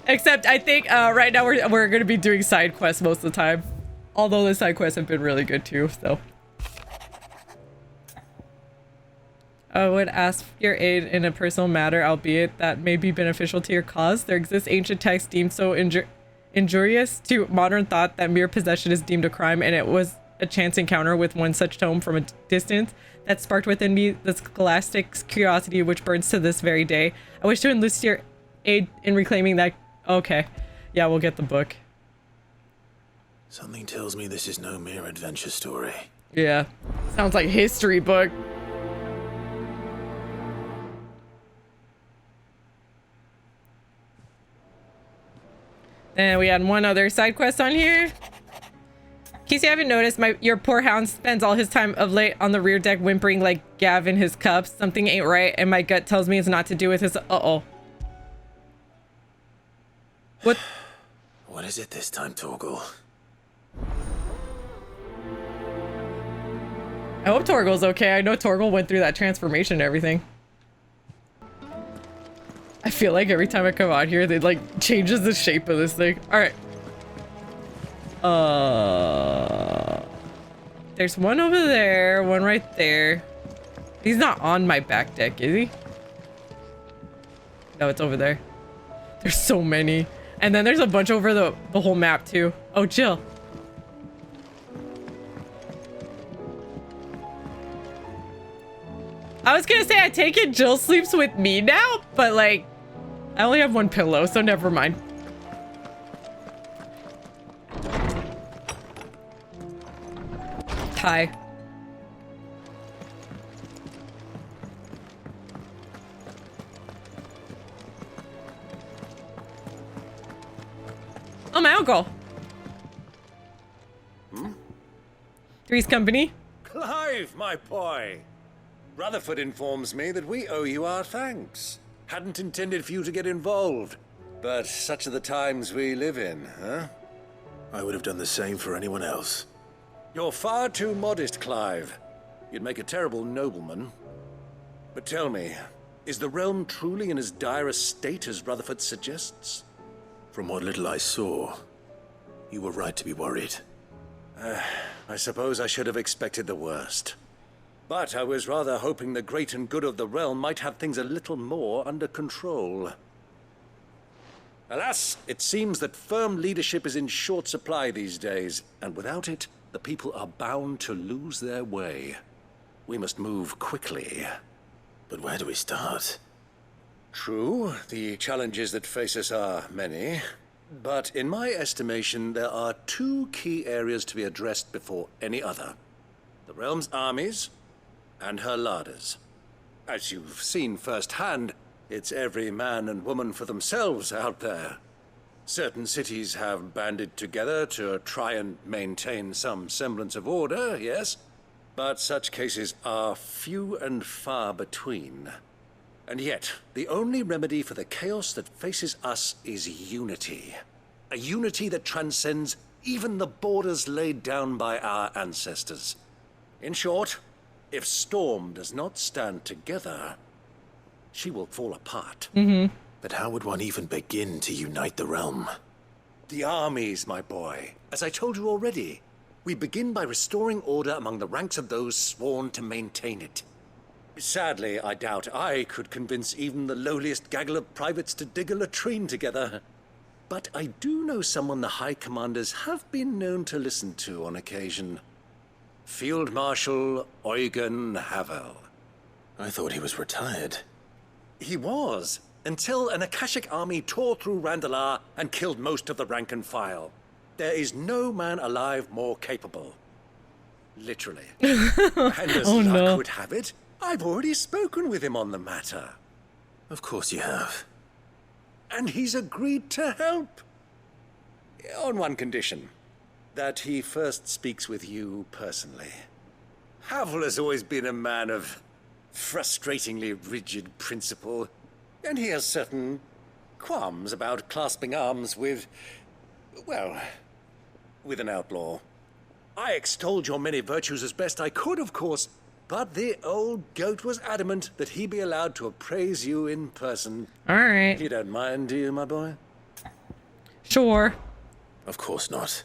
Except I think right now we're gonna be doing side quests most of the time. Although the side quests have been really good too, so. I would ask your aid in a personal matter, albeit that may be beneficial to your cause. There exists ancient texts deemed so injurious to modern thought that mere possession is deemed a crime, and it was a chance encounter with one such tome from a distance that sparked within me the scholastic curiosity which burns to this very day. I wish to enlist your aid in reclaiming that. Okay, yeah, we'll get the book. Something tells me this is no mere adventure story. Yeah, sounds like a history book. And we had one other side quest on here. In case you haven't noticed, your poor hound spends all his time of late on the rear deck whimpering like Gav in his cups. Something ain't right, and my gut tells me it's not to do with his... Uh-oh. What? What is it this time, Torgal? I hope Torgal's okay. I know Torgal went through that transformation and everything. I feel like every time I come out here, it like changes the shape of this thing. All right. There's one over there, one right there. He's not on my back deck, is he? No, it's over there. There's so many. And then there's a bunch over the whole map too. Oh, Jill. I was gonna say, I take it Jill sleeps with me now, but like, I only have one pillow, so never mind. Hi. Oh, my uncle. Three's Company. Clive, my boy. Rutherford informs me that we owe you our thanks. Hadn't intended for you to get involved, but such are the times we live in, huh? I would have done the same for anyone else. You're far too modest, Clive. You'd make a terrible nobleman. But tell me, is the realm truly in as dire a state as Rutherford suggests? From what little I saw, you were right to be worried. I suppose I should have expected the worst. But I was rather hoping the great and good of the realm might have things a little more under control. Alas, it seems that firm leadership is in short supply these days, and without it, the people are bound to lose their way. We must move quickly. But where do we start? True, the challenges that face us are many. But in my estimation, there are two key areas to be addressed before any other. The realm's armies, and her larders. As you've seen firsthand, it's every man and woman for themselves out there. Certain cities have banded together to try and maintain some semblance of order, yes, but such cases are few and far between. And yet, the only remedy for the chaos that faces us is unity. A unity that transcends even the borders laid down by our ancestors. In short, if Storm does not stand together, she will fall apart. But how would one even begin to unite the realm? The armies, my boy. As I told you already, we begin by restoring order among the ranks of those sworn to maintain it. Sadly, I doubt I could convince even the lowliest gaggle of privates to dig a latrine together. But I do know someone the High Commanders have been known to listen to on occasion. Field Marshal Eugen Havel. I thought he was retired. He was, until an Akashic army tore through Randalar and killed most of the rank and file. There is no man alive more capable. Literally. And as luck would have it, I've already spoken with him on the matter. Of course you have. And he's agreed to help. On one condition. That he first speaks with you personally. Havel has always been a man of frustratingly rigid principle, and he has certain qualms about clasping arms with, well, with an outlaw. I extolled your many virtues as best I could, of course, but the old goat was adamant that he be allowed to appraise you in person. All right. You don't mind, do you, my boy? Sure. Of course not.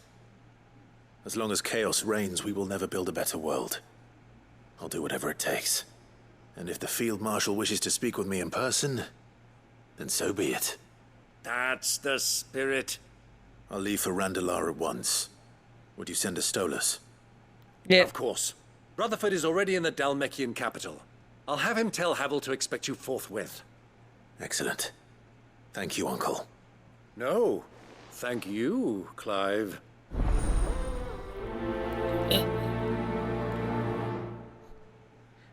As long as chaos reigns, we will never build a better world. I'll do whatever it takes. And if the Field Marshal wishes to speak with me in person, then so be it. That's the spirit. I'll leave for Randalar at once. Would you send a Stolas? Yeah. Of course. Rutherford is already in the Dalmekian capital. I'll have him tell Havel to expect you forthwith. Excellent. Thank you, Uncle. No, thank you, Clive.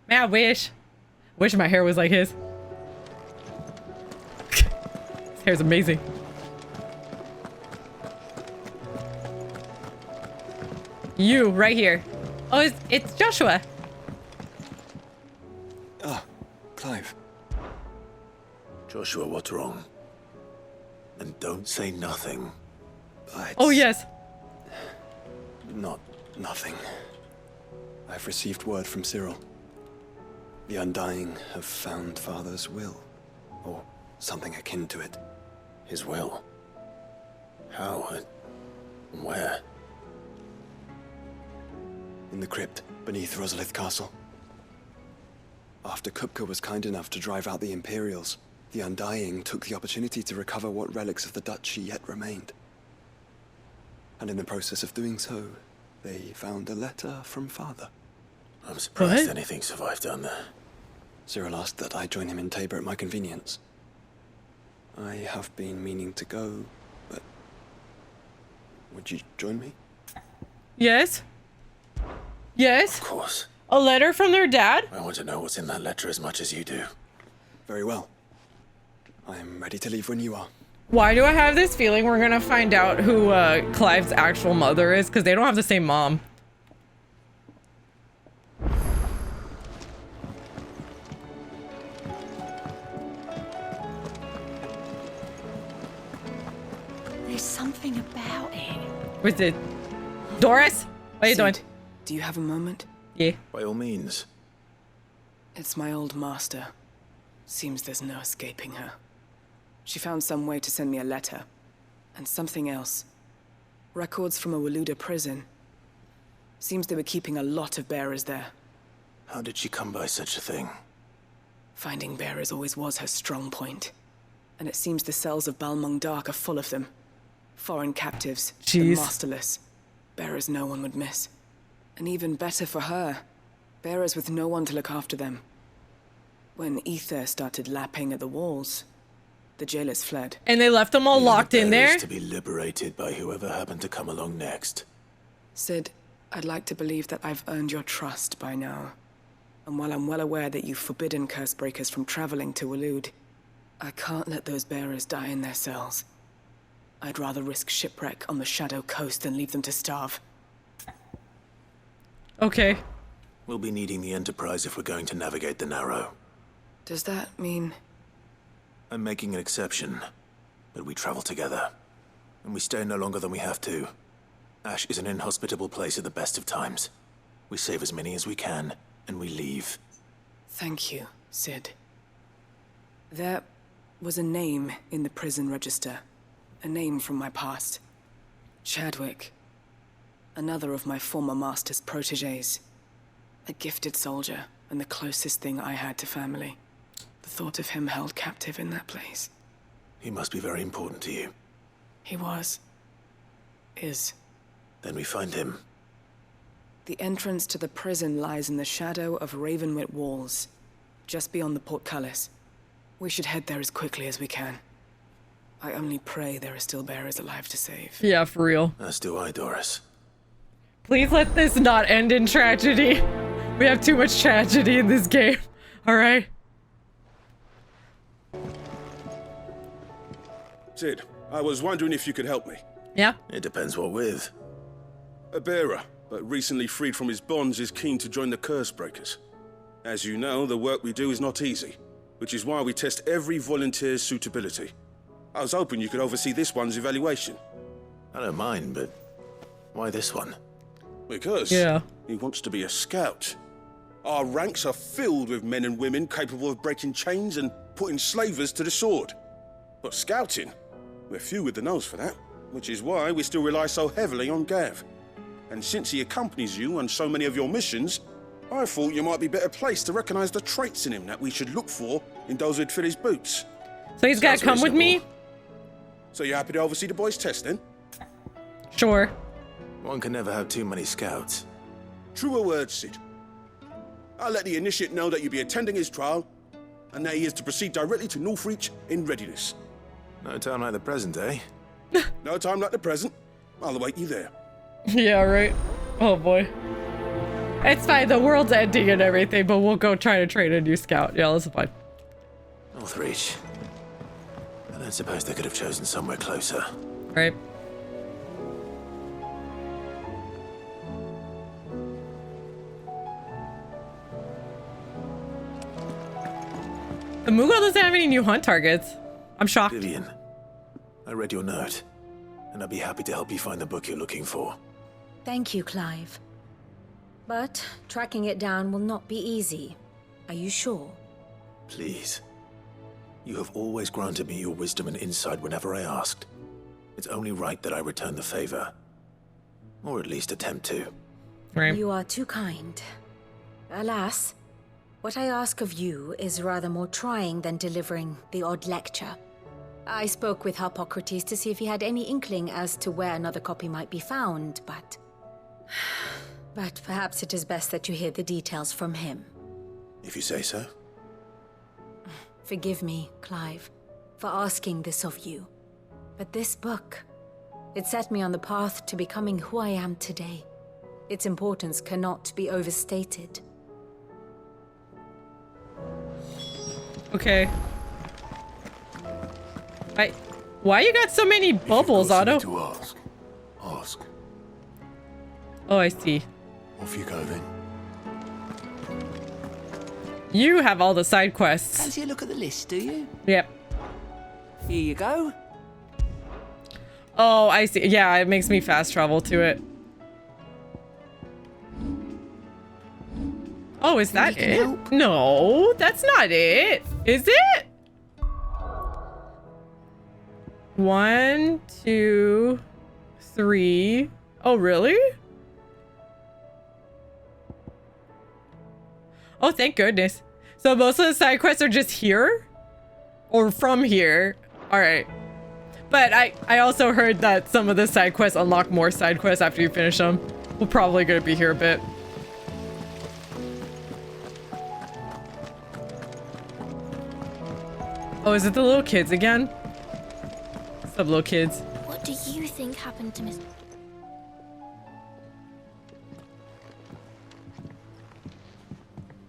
Man, I wish my hair was like his. His hair's amazing. You, right here. Oh, it's Joshua. Ah, Clive. Joshua, what's wrong? And don't say nothing. Oh, yes. Nothing. I've received word from Cyril. The Undying have found Father's will, or something akin to it. His will? How and where? In the crypt beneath Rosalith Castle. After Kupka was kind enough to drive out the Imperials, the Undying took the opportunity to recover what relics of the Duchy yet remained. And in the process of doing so, they found a letter from Father. I'm surprised What? anything survived down there. Cyril asked that I join him in Tabor at my convenience. I have been meaning to go, but... would you join me? Yes. Yes. Of course. A letter from their dad? I want to know what's in that letter as much as you do. Very well. I am ready to leave when you are. Why do I have this feeling we're gonna find out who Clive's actual mother is? Because they don't have the same mom. There's something about it. Where's it? Doris? What are you doing? Sid, do you have a moment? Yeah. By all means. It's my old master. Seems there's no escaping her. She found some way to send me a letter. And something else. Records from a Waluda prison. Seems they were keeping a lot of bearers there. How did she come by such a thing? Finding bearers always was her strong point. And it seems the cells of Balmung Dark are full of them. Foreign captives, the Jeez. masterless. Bearers no one would miss. And even better for her, bearers with no one to look after them. When ether started lapping at the walls, the jailers fled. And they left them all locked in there? To be liberated by whoever happened to come along next. Sid, I'd like to believe that I've earned your trust by now. And while I'm well aware that you've forbidden Cursebreakers from traveling to Walud, I can't let those bearers die in their cells. I'd rather risk shipwreck on the Shadow Coast than leave them to starve. Okay. We'll be needing the Enterprise if we're going to navigate the Narrow. Does that mean... I'm making an exception, but we travel together. And we stay no longer than we have to. Ash is an inhospitable place at the best of times. We save as many as we can, and we leave. Thank you, Sid. There was a name in the prison register. A name from my past. Chadwick. Another of my former master's protégés. A gifted soldier, and the closest thing I had to family. The thought of him held captive in that place. He must be very important to you. He was. Is. Then we find him. The entrance to the prison lies in the shadow of Ravenwit Walls, just beyond the portcullis. We should head there as quickly as we can. I only pray there are still bearers alive to save. Yeah, for real. As do I, Doris. Please let this not end in tragedy. We have too much tragedy in this game. Alright? Sid, I was wondering if you could help me. Yeah? It depends what with. A bearer, but recently freed from his bonds, is keen to join the Cursebreakers. As you know, the work we do is not easy, which is why we test every volunteer's suitability. I was hoping you could oversee this one's evaluation. I don't mind, but why this one? Because he wants to be a scout. Our ranks are filled with men and women capable of breaking chains and putting slavers to the sword. But scouting? We're few with the nose for that. which is why we still rely so heavily on Gav. And since he accompanies you on so many of your missions, I thought you might be better placed to recognize the traits in him that we should look for in those who'd fill his boots. So he's gotta come with me? So you happy to oversee the boys' test then? Sure. One can never have too many scouts. Truer words, Sid. I'll let the initiate know that you'll be attending his trial, and that he is to proceed directly to Northreach in readiness. No time like the present, eh? No time like the present. I'll await you there. Yeah, right. Oh boy. It's fine, the world's ending and everything, but we'll go try to train a new scout. Yeah, that's fine. Northreach. I don't suppose they could have chosen somewhere closer. Right. The Moogle doesn't have any new hunt targets. I'm shocked. Vivian, I read your note, and I'd be happy to help you find the book you're looking for. Thank you, Clive. But tracking it down will not be easy. Are you sure? Please. You have always granted me your wisdom and insight whenever I asked. It's only right that I return the favor. Or at least attempt to. Right. You are too kind. Alas, what I ask of you is rather more trying than delivering the odd lecture. I spoke with Harpocrates to see if he had any inkling as to where another copy might be found, but perhaps it is best that you hear the details from him. If you say so. Forgive me, Clive, for asking this of you. But this book, it set me on the path to becoming who I am today. Its importance cannot be overstated. Okay. Why you got so many bubbles, Otto? To ask. Ask. Oh, I see. Off you go then. You have all the side quests. Fancy a look at the list, do you? Yep. Here you go. Oh, I see. Yeah, it makes me fast travel to it. Oh, is that it? help? No, that's not it. Is it? 1, 2, 3. Oh, really? Oh, thank goodness. So most of the side quests are just here? Or from here? Alright. But I also heard that some of the side quests unlock more side quests after you finish them. We're probably gonna be here a bit. Oh, is it the little kids again? What's up, little kids? What do you think happened to Miss...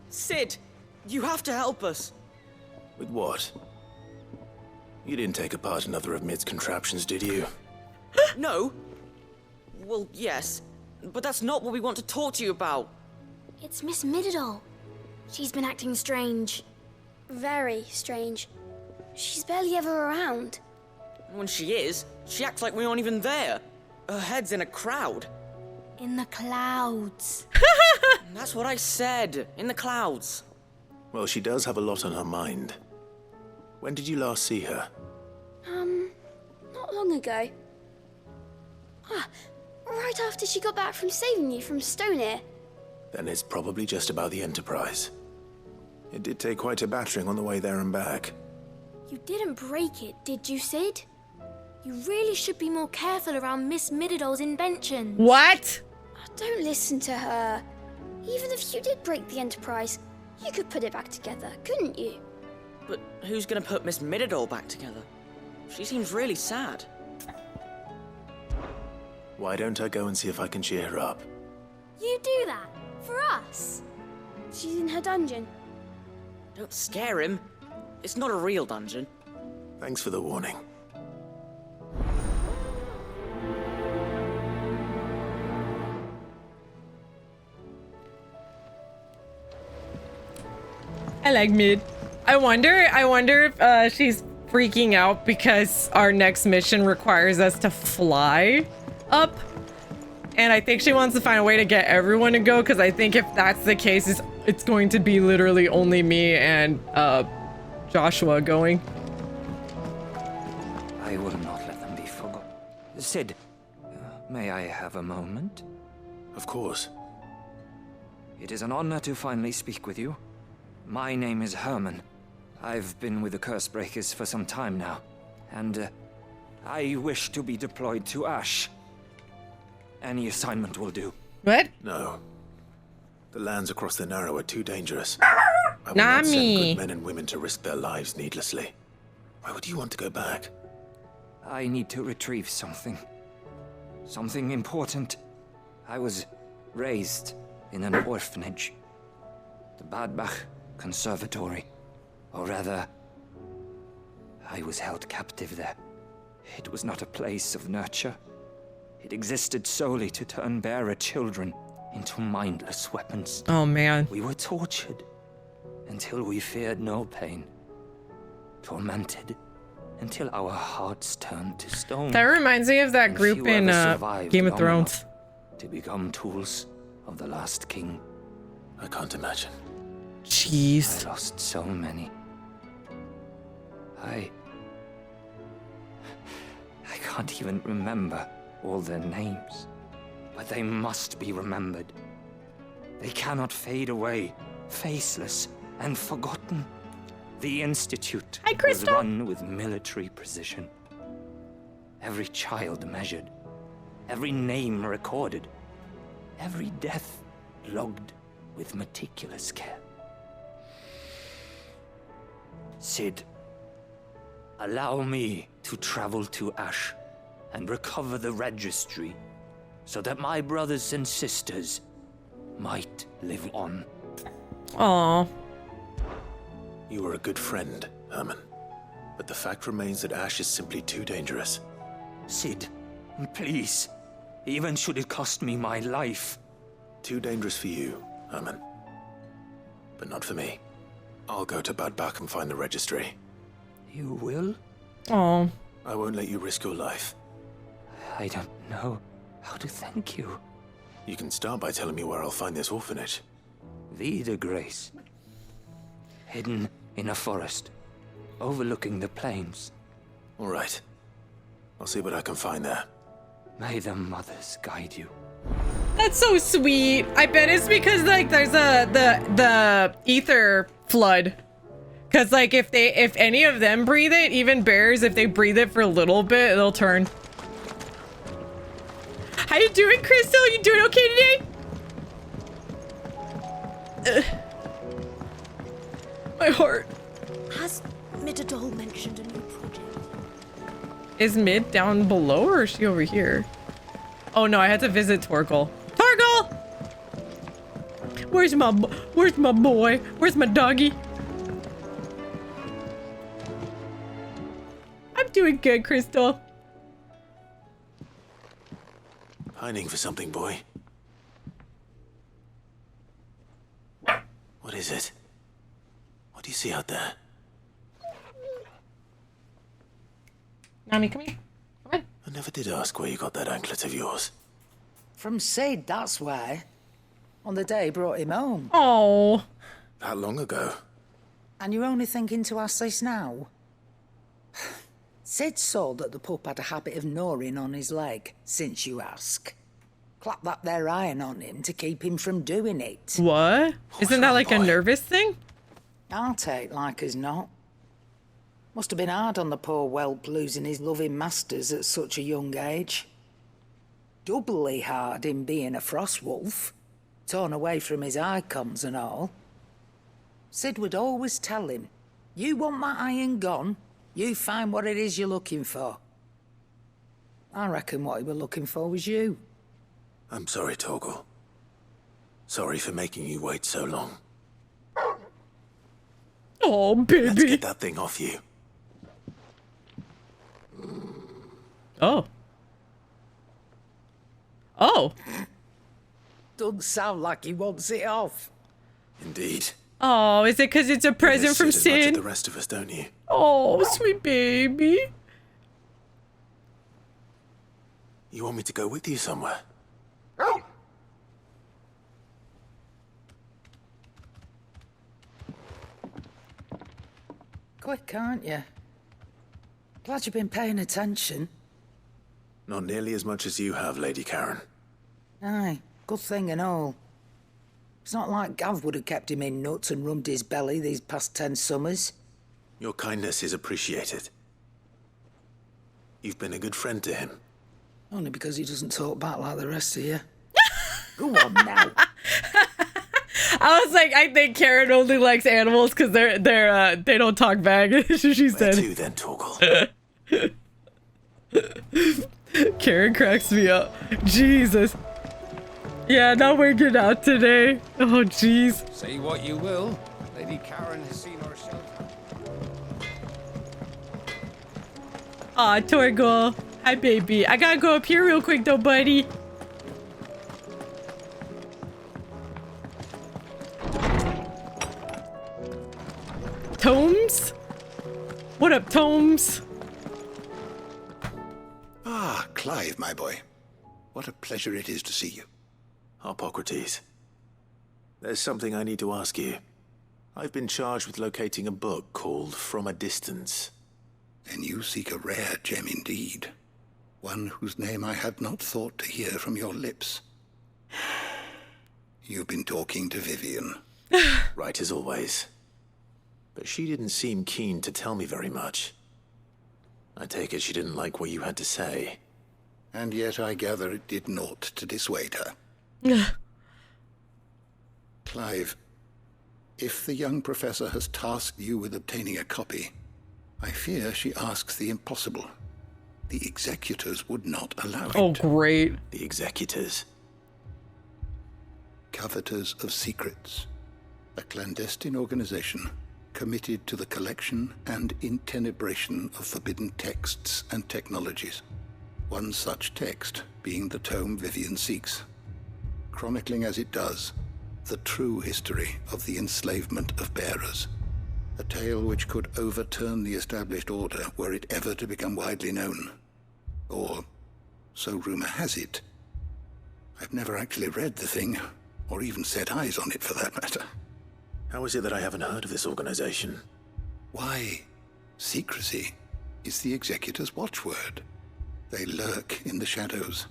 Sid, you have to help us. With what? You didn't take apart another of Mid's contraptions, did you? No. Well, yes. But that's not what we want to talk to you about. It's Miss Mididol. She's been acting strange. Very strange. She's barely ever around. And when she is, she acts like we aren't even there. Her head's in a crowd. In the clouds. And that's what I said. In the clouds. Well, she does have a lot on her mind. When did you last see her? Not long ago. Right after she got back from saving you from Stoneir. Then it's probably just about the Enterprise. It did take quite a battering on the way there and back. You didn't break it, did you, Sid? You really should be more careful around Miss Mididol's inventions. What? Don't listen to her. Even if you did break the Enterprise, you could put it back together, couldn't you? But who's gonna put Miss Mididol back together? She seems really sad. Why don't I go and see if I can cheer her up? You do that? For us? She's in her dungeon. Don't scare him. It's not a real dungeon. Thanks for the warning. I like Mid. I wonder if she's freaking out because our next mission requires us to fly up. And I think she wants to find a way to get everyone to go, because I think if that's the case, it's going to be literally only me and Joshua going. I will not let them be forgotten. Sid, may I have a moment? Of course. It is an honor to finally speak with you. My name is Herman. I've been with the Cursebreakers for some time now, and I wish to be deployed to Ash. Any assignment will do. What? No. The lands across the Narrow are too dangerous. I will not send Nami. good men and women to risk their lives needlessly. Why would you want to go back? I need to retrieve something. Something important. I was raised in an orphanage. The Badbach Conservatory. Or rather, I was held captive there. It was not a place of nurture. It existed solely to turn bearer children into mindless weapons. Oh, man. We were tortured until we feared no pain. Tormented until our hearts turned to stone. That reminds me of that And group few in ever survived Game of long Thrones. enough to become tools of the last king. I can't imagine. Jeez. I lost so many. I can't even remember all their names, but they must be remembered. They cannot fade away, faceless and forgotten. The Institute was run with military precision. Every child measured, every name recorded, every death logged with meticulous care. Sid, allow me to travel to Ash and recover the registry so that my brothers and sisters might live on. Aww. You were a good friend, Herman. But the fact remains that Ash is simply too dangerous. Sid, please, even should it cost me my life. Too dangerous for you, Herman. But not for me. I'll go to Bad Bach and find the registry. You will? Oh. I won't let you risk your life. I don't know how to thank you. You can start by telling me where I'll find this orphanage. Vida Grace. Hidden in a forest, overlooking the plains. All right. I'll see what I can find there. May the mothers guide you. That's so sweet. I bet it's because like there's the ether flood. Cause like if any of them breathe it, even bears, if they breathe it for a little bit, it'll turn. How you doing, Crystal? You doing okay today? My heart. Has Midadol mentioned a new project? Is Mid down below or is she over here? Oh no, I had to visit Torgal. Torgal! Where's my boy? Where's my doggy? I'm doing good, Crystal. Pining for something, boy. What is it? What do you see out there? Nami, come here. Come on. I never did ask where you got that anklet of yours. From Sid, that's why. On the day he brought him home. Oh. That long ago? And you're only thinking to ask this now? Sid saw that the pup had a habit of gnawing on his leg, since you ask. Clap that there iron on him to keep him from doing it. What? Isn't that like a nervous thing? I'll take like as not. Must have been hard on the poor whelp losing his loving masters at such a young age. Doubly hard in being a frost wolf, torn away from his icons and all. Sid would always tell him, you want that iron gone, you find what it is you're looking for. I reckon what he were looking for was you. I'm sorry, Torgal. Sorry for making you wait so long. Oh, baby. Let's get that thing off you. Oh. Oh. Doesn't sound like he wants it off. Indeed. Oh, is it because it's a present from As much as Sid? the rest of us, don't you? Oh, sweet baby. You want me to go with you somewhere? Quick, aren't you? Glad you've been paying attention. Not nearly as much as you have, Lady Karen. Aye, good thing and all. It's not like Gav would have kept him in nuts and rubbed his belly these past 10 summers. Your kindness is appreciated. You've been a good friend to him. Only because he doesn't talk back like the rest of you. Go on now. I was like, I think Karen only likes animals because they don't talk back. She said. Where to then, Torgal? Karen cracks me up. Jesus. Yeah, now we're good out today. Oh, jeez. Say what you will, Lady Karen has seen herself. Aw, Torgal. Hi, baby. I gotta go up here real quick, though, buddy. Tomes? What up, Tomes? Ah, Clive, my boy. What a pleasure it is to see you. Hippocrates. There's something I need to ask you. I've been charged with locating a book called From a Distance. Then you seek a rare gem indeed. One whose name I had not thought to hear from your lips. You've been talking to Vivian. Right as always. But she didn't seem keen to tell me very much. I take it she didn't like what you had to say. And yet I gather it did naught to dissuade her. Clive, if the young professor has tasked you with obtaining a copy, I fear she asks the impossible. The executors would not allow it. Oh, great. The executors? Coveters of Secrets. A clandestine organization committed to the collection and intenebration of forbidden texts and technologies. One such text being the tome Vivian seeks, chronicling as it does the true history of the enslavement of bearers. A tale which could overturn the established order were it ever to become widely known. Or, so rumor has it. I've never actually read the thing, or even set eyes on it for that matter. How is it that I haven't heard of this organization? Why, secrecy is the executor's watchword. They lurk in the shadows,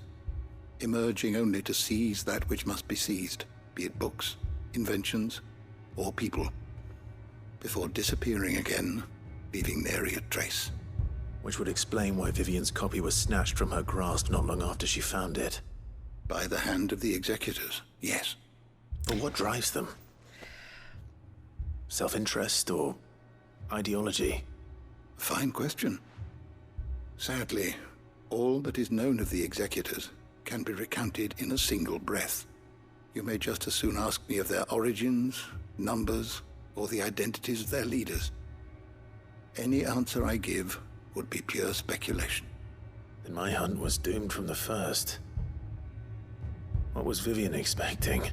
emerging only to seize that which must be seized, be it books, inventions, or people, before disappearing again, leaving nary a trace. Which would explain why Vivian's copy was snatched from her grasp not long after she found it. By the hand of the executors, yes. But what drives them? Self-interest or ideology? Fine question. Sadly, all that is known of the executors can be recounted in a single breath. You may just as soon ask me of their origins, numbers, or the identities of their leaders. Any answer I give would be pure speculation. Then my hunt was doomed from the first. What was Vivian expecting?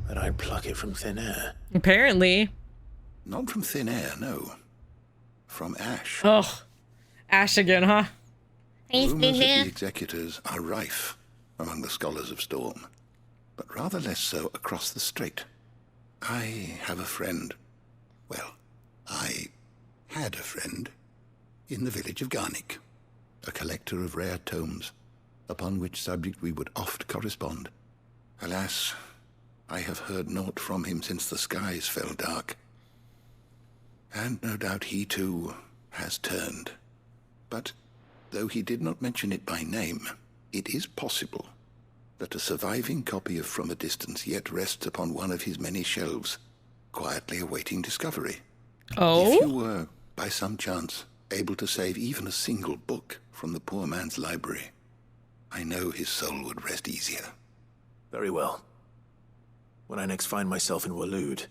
That I'd pluck it from thin air? Apparently. Not from thin air, no. From ash. Oh, ash again, huh? Rumors of the executors are rife among the scholars of Storm, but rather less so across the strait. I have a friend. Well, I had a friend in the village of Garnick, a collector of rare tomes, upon which subject we would oft correspond. Alas, I have heard naught from him since the skies fell dark. And no doubt he too has turned. But though he did not mention it by name, it is possible that a surviving copy of From a Distance yet rests upon one of his many shelves, quietly awaiting discovery. Oh? If you were, by some chance, able to save even a single book from the poor man's library, I know his soul would rest easier. Very well. When I next find myself in Waloed,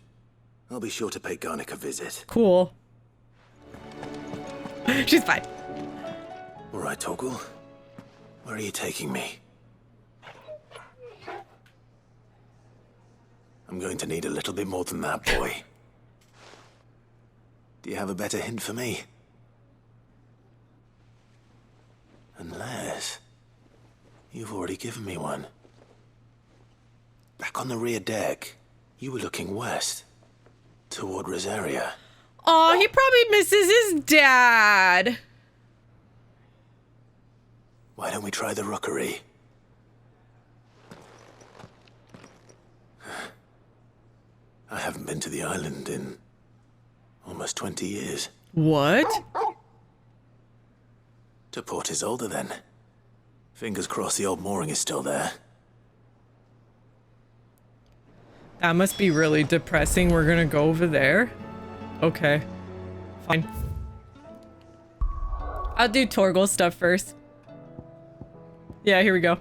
I'll be sure to pay Garnick a visit. Cool. She's fine. All right, Torgal. Where are you taking me? I'm going to need a little bit more than that, boy. Do you have a better hint for me? Unless you've already given me one. Back on the rear deck, you were looking west, toward Rosaria. Oh, he probably misses his dad. Why don't we try the rookery? I haven't been to the island in almost 20 years. What? To Port Isolde, then. Fingers crossed the old mooring is still there. That must be really depressing. We're gonna go over there. Okay. Fine. I'll do Torgal stuff first. Yeah, here we go.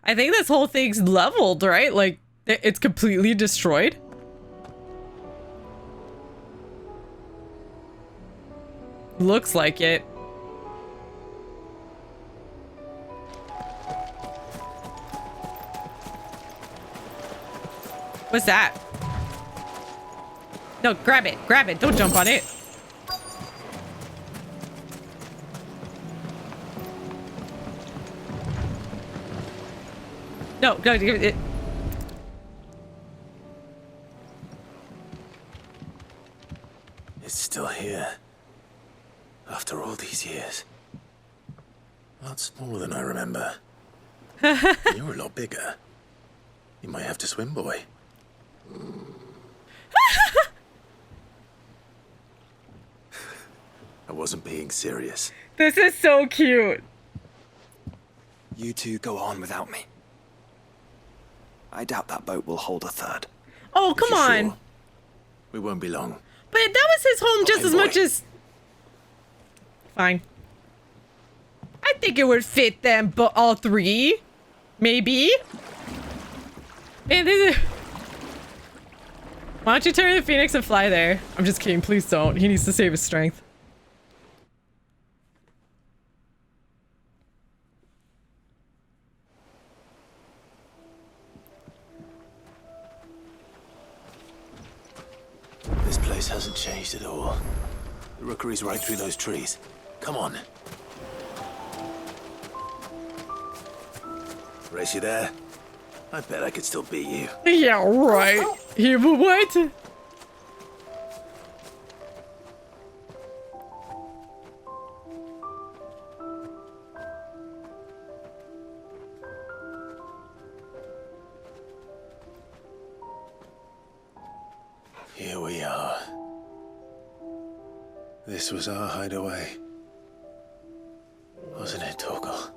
I think this whole thing's leveled, right? Like, it's completely destroyed. Looks like it. What's that? No, grab it. Grab it. Don't jump on it. No, go give it. It's still here. After all these years. A lot smaller than I remember. You're a lot bigger. You might have to swim, boy. I wasn't being serious. This is so cute. You two go on without me. I doubt that boat will hold a third. Oh, come on. Sure? We won't be long. But that was his home just as much as... Fine. I think it would fit them, but all three. Maybe. Man, this is... Why don't you turn the Phoenix and fly there? I'm just kidding. Please don't. He needs to save his strength. This place hasn't changed at all. The rookery's right through those trees. Come on. Race you there? I bet I could still beat you. Yeah, right. Here, but what? Here we are. This was our hideaway. Wasn't it, Torgal?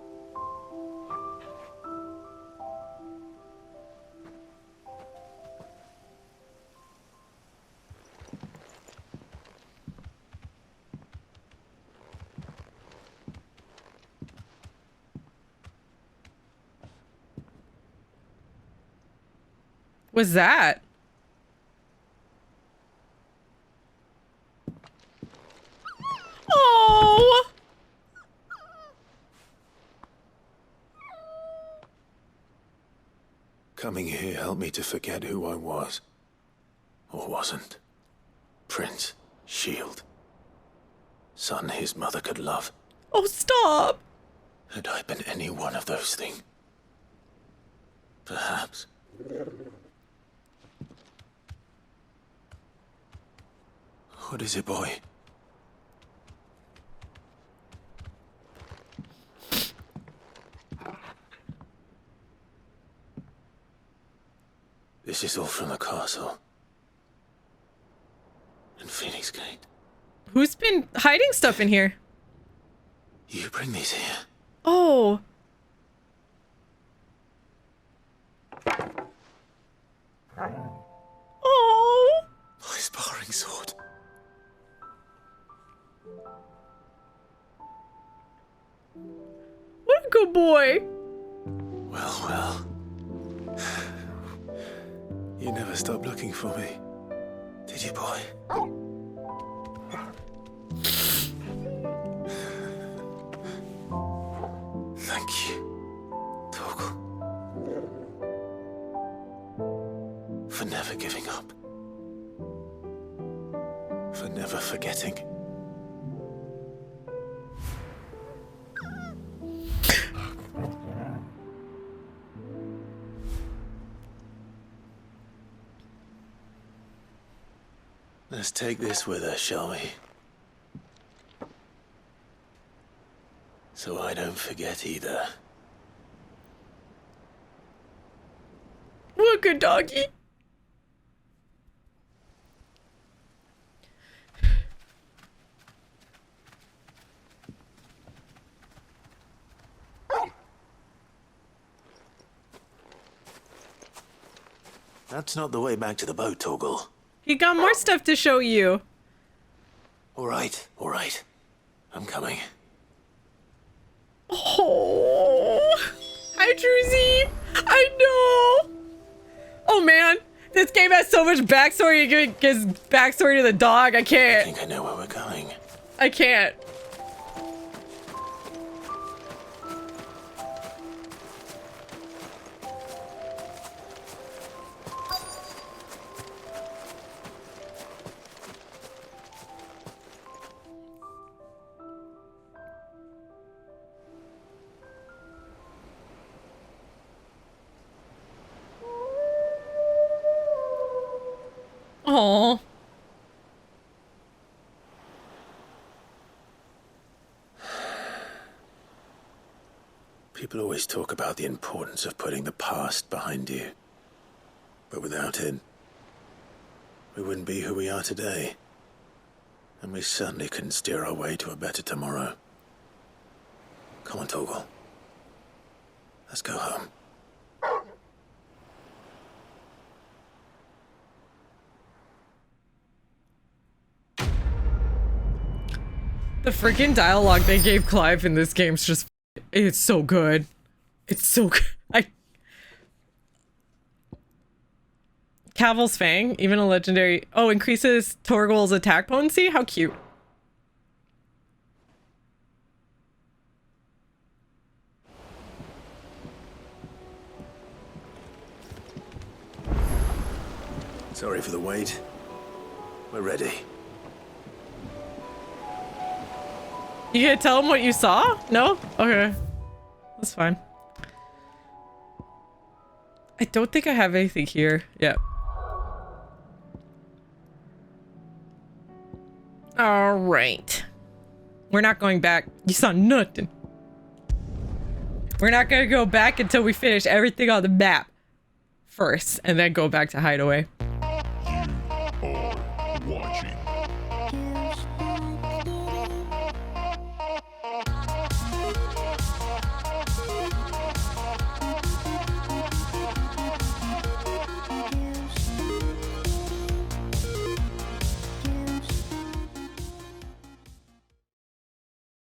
What's that? Oh! Coming here helped me to forget who I was. Or wasn't. Prince, Shield. Son his mother could love. Oh, stop! Had I been any one of those things? Perhaps. What is it, boy? This is all from the castle. And Phoenix Gate. Who's been hiding stuff in here? You bring these here. Oh. Oh. My sparring sword. What a good boy. Well, well. You never stopped looking for me, did you, boy? Thank you, Torgal. For never giving up. For never forgetting. Let's take this with us, shall we? So I don't forget either. What good doggy? That's not the way back to the boat, Torgal. He got more stuff to show you. All right. I'm coming. Oh, hi, Druzy. I know. Oh man, this game has so much backstory. It gives backstory to the dog. I can't. I think I know where we're going. I can't. Oh. People always talk about the importance of putting the past behind you. But without it, we wouldn't be who we are today. And we certainly couldn't steer our way to a better tomorrow. Come on, Torgal. Let's go home. The freaking dialogue they gave Clive in this game is just, it's so good. It's so good. Cavil's Fang, even a legendary, oh, increases Torgal's attack potency? How cute. Sorry for the wait. We're ready. You gonna tell him what you saw? No? Okay. That's fine. I don't think I have anything here. Yeah. Alright. We're not going back. You saw nothing. We're not gonna go back until we finish everything on the map first, and then go back to Hideaway.